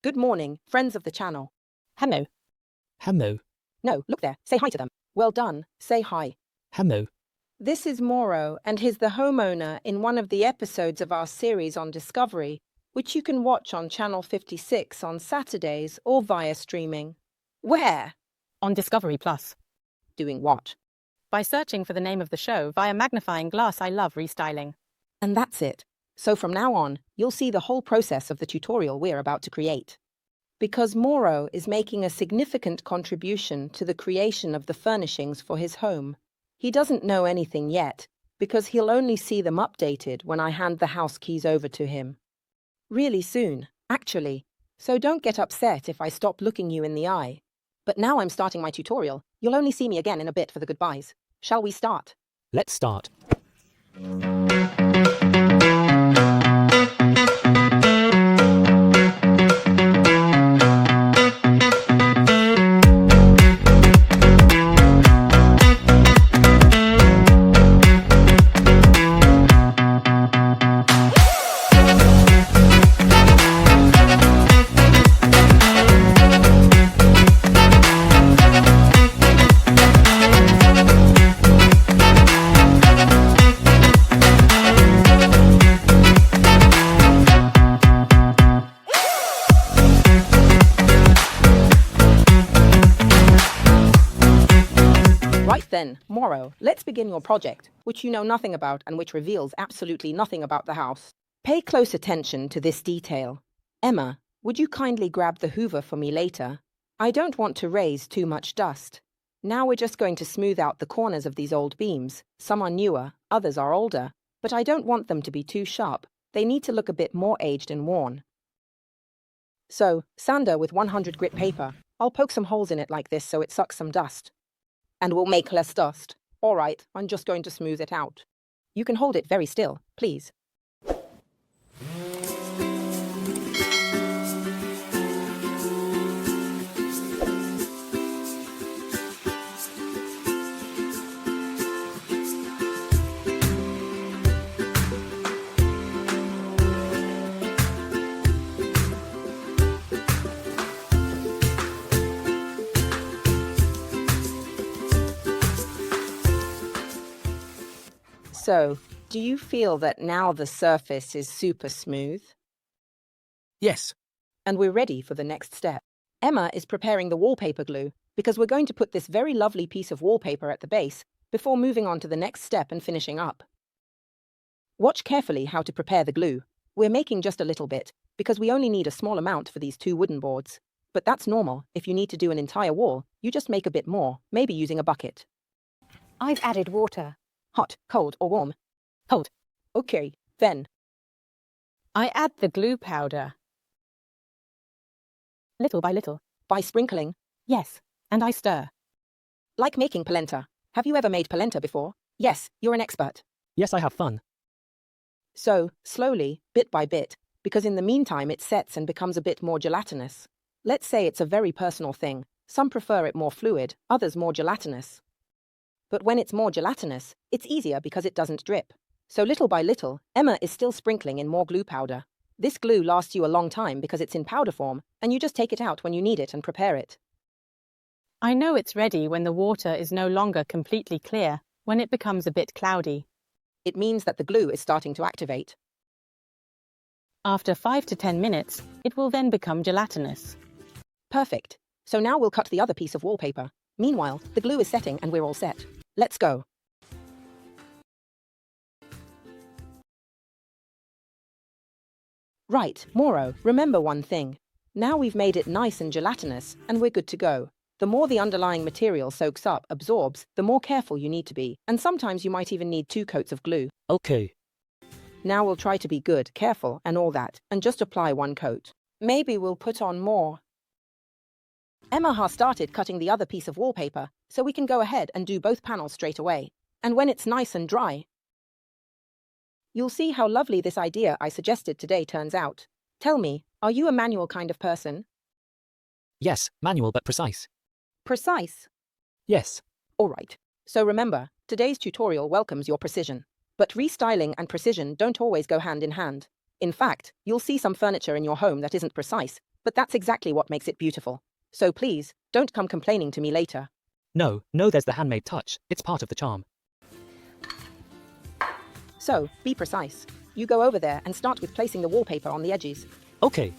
Good morning, friends of the channel. Hello. Hello. No, look there. Say hi to them. Well done. Say hi. Hello. This is Mauro, and he's the homeowner in one of the episodes of our series on Discovery, which you can watch on Channel 56 on Saturdays or via streaming. Where? On Discovery Plus. Doing what? By searching for the name of the show via magnifying glass. I Love Restyling. And that's it. So from now on, you'll see the whole process of the tutorial we're about to create. Because Mauro is making a significant contribution to the creation of the furnishings for his home. He doesn't know anything yet, because he'll only see them updated when I hand the house keys over to him. Really soon, actually. So don't get upset if I stop looking you in the eye. But now I'm starting my tutorial. You'll only see me again in a bit for the goodbyes. Shall we start? Let's start. Right then, Mauro, let's begin your project, which you know nothing about and which reveals absolutely nothing about the house. Pay close attention to this detail. Emma, would you kindly grab the hoover for me later? I don't want to raise too much dust. Now we're just going to smooth out the corners of these old beams. Some are newer, others are older, but I don't want them to be too sharp. They need to look a bit more aged and worn. So, sander with 100 grit paper. I'll poke some holes in it like this so it sucks some dust. And we'll make less dust. All right, I'm just going to smooth it out. You can hold it very still, please. So, do you feel that now the surface is super smooth? Yes. And we're ready for the next step. Emma is preparing the wallpaper glue because we're going to put this very lovely piece of wallpaper at the base before moving on to the next step and finishing up. Watch carefully how to prepare the glue. We're making just a little bit because we only need a small amount for these 2 wooden boards. But that's normal. If you need to do an entire wall, you just make a bit more, maybe using a bucket. I've added water. Hot, cold, or warm? Cold. Okay, then. I add the glue powder. Little by little. By sprinkling? Yes, and I stir. Like making polenta. Have you ever made polenta before? Yes, you're an expert. Yes, I have fun. So, slowly, bit by bit, because in the meantime it sets and becomes a bit more gelatinous. Let's say it's a very personal thing. Some prefer it more fluid, others more gelatinous. But when it's more gelatinous, it's easier because it doesn't drip. So little by little, Emma is still sprinkling in more glue powder. This glue lasts you a long time because it's in powder form, and you just take it out when you need it and prepare it. I know it's ready when the water is no longer completely clear, when it becomes a bit cloudy. It means that the glue is starting to activate. After 5 to 10 minutes, it will then become gelatinous. Perfect. So now we'll cut the other piece of wallpaper. Meanwhile, the glue is setting and we're all set. Let's go. Right, Mauro, remember one thing. Now we've made it nice and gelatinous, and we're good to go. The more the underlying material soaks up, absorbs, the more careful you need to be, and sometimes you might even need 2 coats of glue. Okay. Now we'll try to be good, careful, and all that, and just apply 1 coat. Maybe we'll put on more. Emma has started cutting the other piece of wallpaper, so we can go ahead and do both panels straight away. And when it's nice and dry, you'll see how lovely this idea I suggested today turns out. Tell me, are you a manual kind of person? Yes, manual but precise. Precise? Yes. All right. So remember, today's tutorial welcomes your precision. But restyling and precision don't always go hand in hand. In fact, you'll see some furniture in your home that isn't precise, but that's exactly what makes it beautiful. So please, don't come complaining to me later. No, there's the handmade touch. It's part of the charm. So, be precise. You go over there and start with placing the wallpaper on the edges. Okay.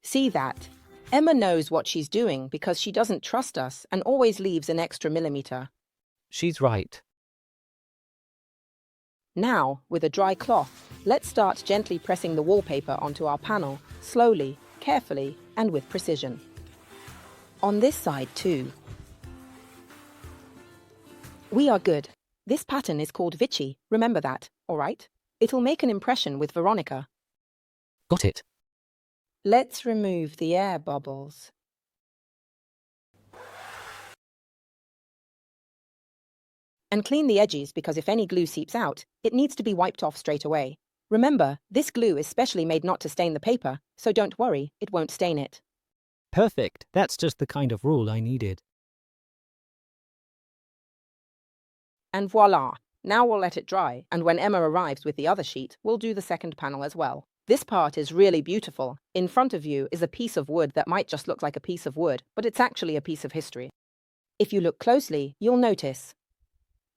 See that? Emma knows what she's doing because she doesn't trust us and always leaves an extra millimeter. She's right. Now, with a dry cloth, let's start gently pressing the wallpaper onto our panel, slowly, carefully, and with precision. On this side too. We are good. This pattern is called Vichy, remember that, all right? It'll make an impression with Veronica. Got it. Let's remove the air bubbles. And clean the edges because if any glue seeps out, it needs to be wiped off straight away. Remember, this glue is specially made not to stain the paper, so don't worry, it won't stain it. Perfect. That's just the kind of rule I needed. And voila! Now we'll let it dry, and when Emma arrives with the other sheet, we'll do the second panel as well. This part is really beautiful. In front of you is a piece of wood that might just look like a piece of wood, but it's actually a piece of history. If you look closely, you'll notice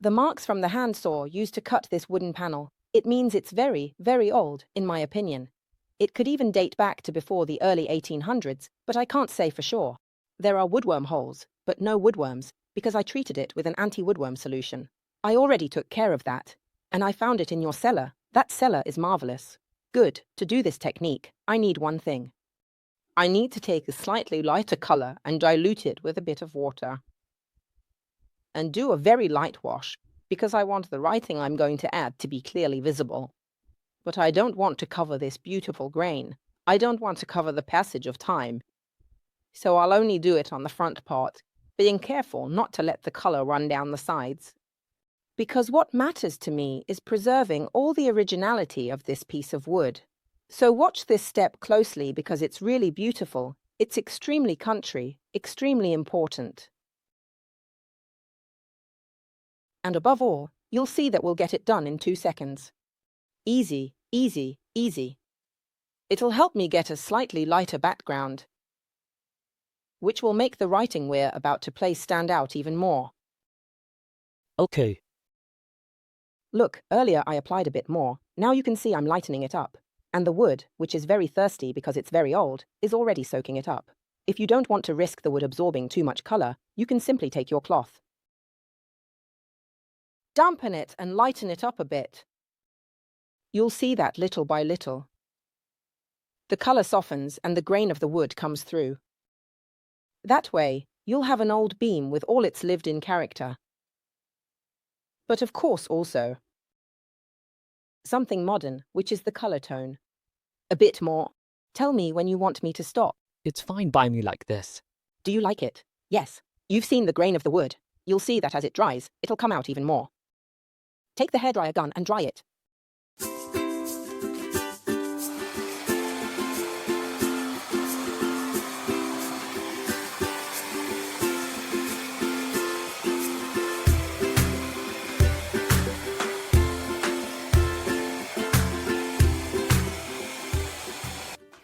the marks from the handsaw used to cut this wooden panel. It means it's very, very old, in my opinion. It could even date back to before the early 1800s, but I can't say for sure. There are woodworm holes, but no woodworms, because I treated it with an anti-woodworm solution. I already took care of that, and I found it in your cellar. That cellar is marvelous. Good. To do this technique, I need one thing. I need to take a slightly lighter color and dilute it with a bit of water. And do a very light wash, because I want the writing I'm going to add to be clearly visible. But I don't want to cover this beautiful grain. I don't want to cover the passage of time. So I'll only do it on the front part, being careful not to let the color run down the sides. Because what matters to me is preserving all the originality of this piece of wood. So watch this step closely because it's really beautiful. It's extremely country, extremely important. And above all, you'll see that we'll get it done in 2 seconds. Easy, easy, easy. It'll help me get a slightly lighter background, which will make the writing we're about to place stand out even more. Okay. Look, earlier I applied a bit more. Now you can see I'm lightening it up. And the wood, which is very thirsty because it's very old, is already soaking it up. If you don't want to risk the wood absorbing too much color, you can simply take your cloth, dampen it and lighten it up a bit. You'll see that little by little. The color softens and the grain of the wood comes through. That way, you'll have an old beam with all its lived-in character. But of course also something modern, which is the color tone. A bit more. Tell me when you want me to stop. It's fine by me like this. Do you like it? Yes. You've seen the grain of the wood. You'll see that as it dries, it'll come out even more. Take the hairdryer gun and dry it.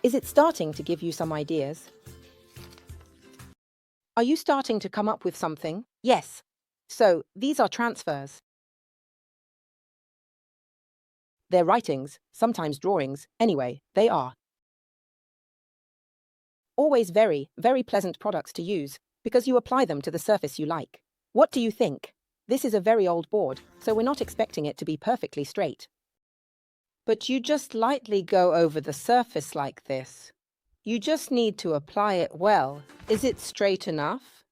Is it starting to give you some ideas? Are you starting to come up with something? Yes. So, these are transfers. They're writings, sometimes drawings. Anyway, they are always very, very pleasant products to use because you apply them to the surface you like. What do you think? This is a very old board, so we're not expecting it to be perfectly straight. But you just lightly go over the surface like this. You just need to apply it well. Is it straight enough?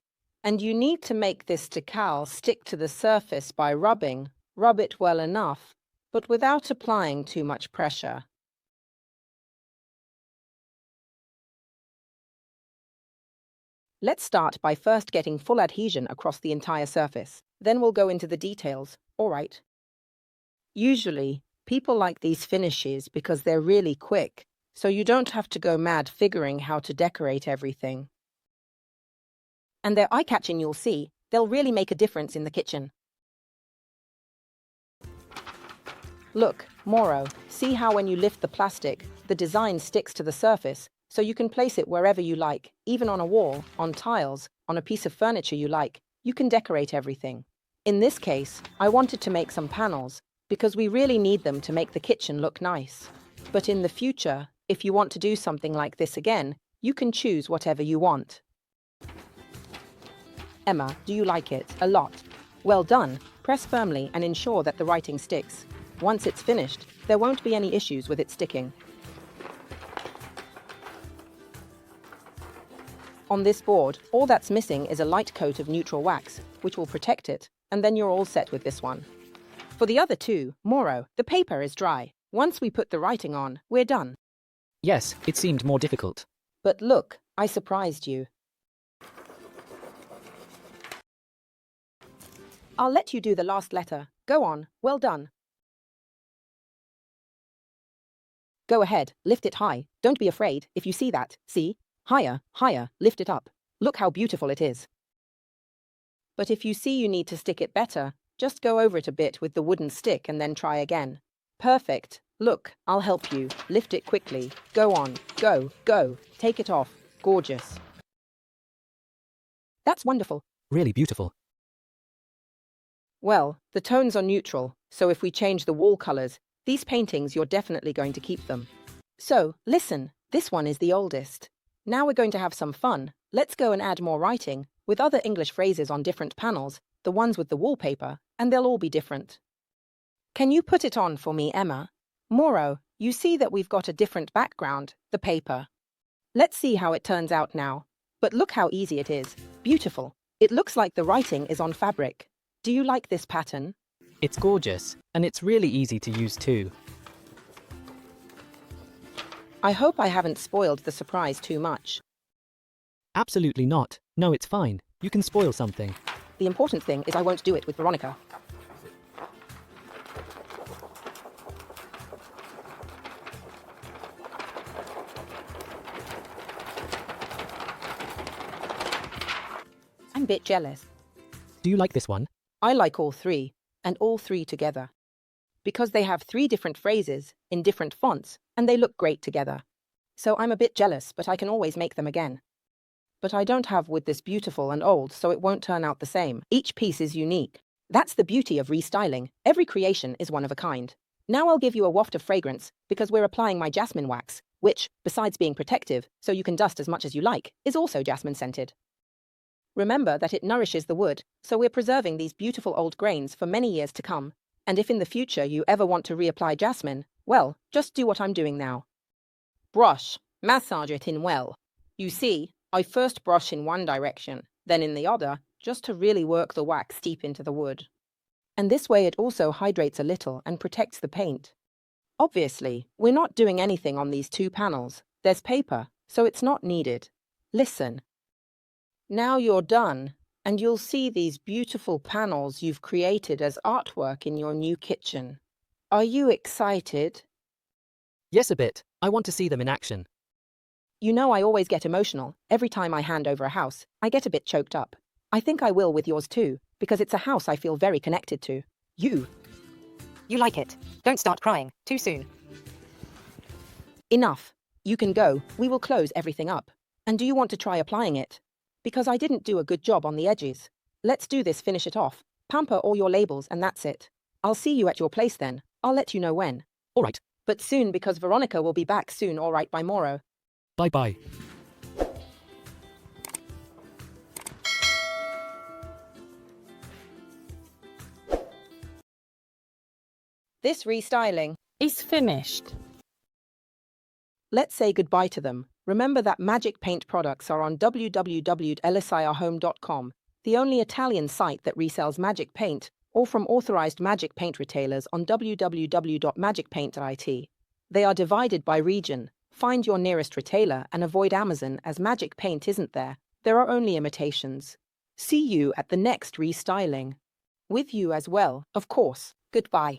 And you need to make this decal stick to the surface by rubbing. Rub it well enough, but without applying too much pressure. Let's start by first getting full adhesion across the entire surface. Then we'll go into the details, all right? Usually, people like these finishes because they're really quick, so you don't have to go mad figuring how to decorate everything. And they're eye-catching, you'll see. They'll really make a difference in the kitchen. Look, Mauro, see how when you lift the plastic, the design sticks to the surface, so you can place it wherever you like, even on a wall, on tiles, on a piece of furniture you like. You can decorate everything. In this case, I wanted to make some panels, because we really need them to make the kitchen look nice. But in the future, if you want to do something like this again, you can choose whatever you want. Emma, do you like it? A lot. Well done. Press firmly and ensure that the writing sticks. Once it's finished, there won't be any issues with it sticking. On this board, all that's missing is a light coat of neutral wax, which will protect it, and then you're all set with this one. For the other two, Mauro, the paper is dry. Once we put the writing on, we're done. Yes, it seemed more difficult. But look, I surprised you. I'll let you do the last letter. Go on, well done. Go ahead, lift it high. Don't be afraid, if you see that, see? Higher, higher, lift it up. Look how beautiful it is. But if you see you need to stick it better, just go over it a bit with the wooden stick and then try again. Perfect. Look, I'll help you. Lift it quickly. Go on. Go, go. Take it off. Gorgeous. That's wonderful. Really beautiful. Well, the tones are neutral, so if we change the wall colors, these paintings you're definitely going to keep them. So, listen, this one is the oldest. Now we're going to have some fun. Let's go and add more writing, with other English phrases on different panels, the ones with the wallpaper, and they'll all be different. Can you put it on for me, Emma? Mauro, you see that we've got a different background, the paper. Let's see how it turns out now. But look how easy it is. Beautiful. It looks like the writing is on fabric. Do you like this pattern? It's gorgeous, and it's really easy to use too. I hope I haven't spoiled the surprise too much. Absolutely not. No, it's fine. You can spoil something. The important thing is I won't do it with Veronica. I'm a bit jealous. Do you like this one? I like all three, and all three together. Because they have 3 different phrases, in different fonts, and they look great together. So I'm a bit jealous, but I can always make them again. But I don't have with this beautiful and old, so it won't turn out the same. Each piece is unique. That's the beauty of restyling. Every creation is one of a kind. Now I'll give you a waft of fragrance, because we're applying my Jasmine Wax, which, besides being protective, so you can dust as much as you like, is also jasmine scented. Remember that it nourishes the wood, so we're preserving these beautiful old grains for many years to come. And if in the future you ever want to reapply jasmine, well, just do what I'm doing now. Brush. Massage it in well. You see, I first brush in one direction, then in the other, just to really work the wax deep into the wood. And this way it also hydrates a little and protects the paint. Obviously, we're not doing anything on these 2 panels. There's paper, so it's not needed. Listen. Now you're done, and you'll see these beautiful panels you've created as artwork in your new kitchen. Are you excited? Yes, a bit. I want to see them in action. You know I always get emotional. Every time I hand over a house, I get a bit choked up. I think I will with yours too, because it's a house I feel very connected to. You like it. Don't start crying. Too soon. Enough. You can go. We will close everything up. And do you want to try applying it? Because I didn't do a good job on the edges. Let's do this, finish it off. Pamper all your labels and that's it. I'll see you at your place then. I'll let you know when. All right. But soon, because Veronica will be back soon, all right, by Mauro. Bye-bye. This restyling Is finished. Let's say goodbye to them. Remember that Magic Paint products are on www.elisa&MagicPaint.com, the only Italian site that resells Magic Paint, or from authorized Magic Paint retailers on www.magicpaint.it. They are divided by region. Find your nearest retailer and avoid Amazon as Magic Paint isn't there. There are only imitations. See you at the next restyling. With you as well, of course. Goodbye.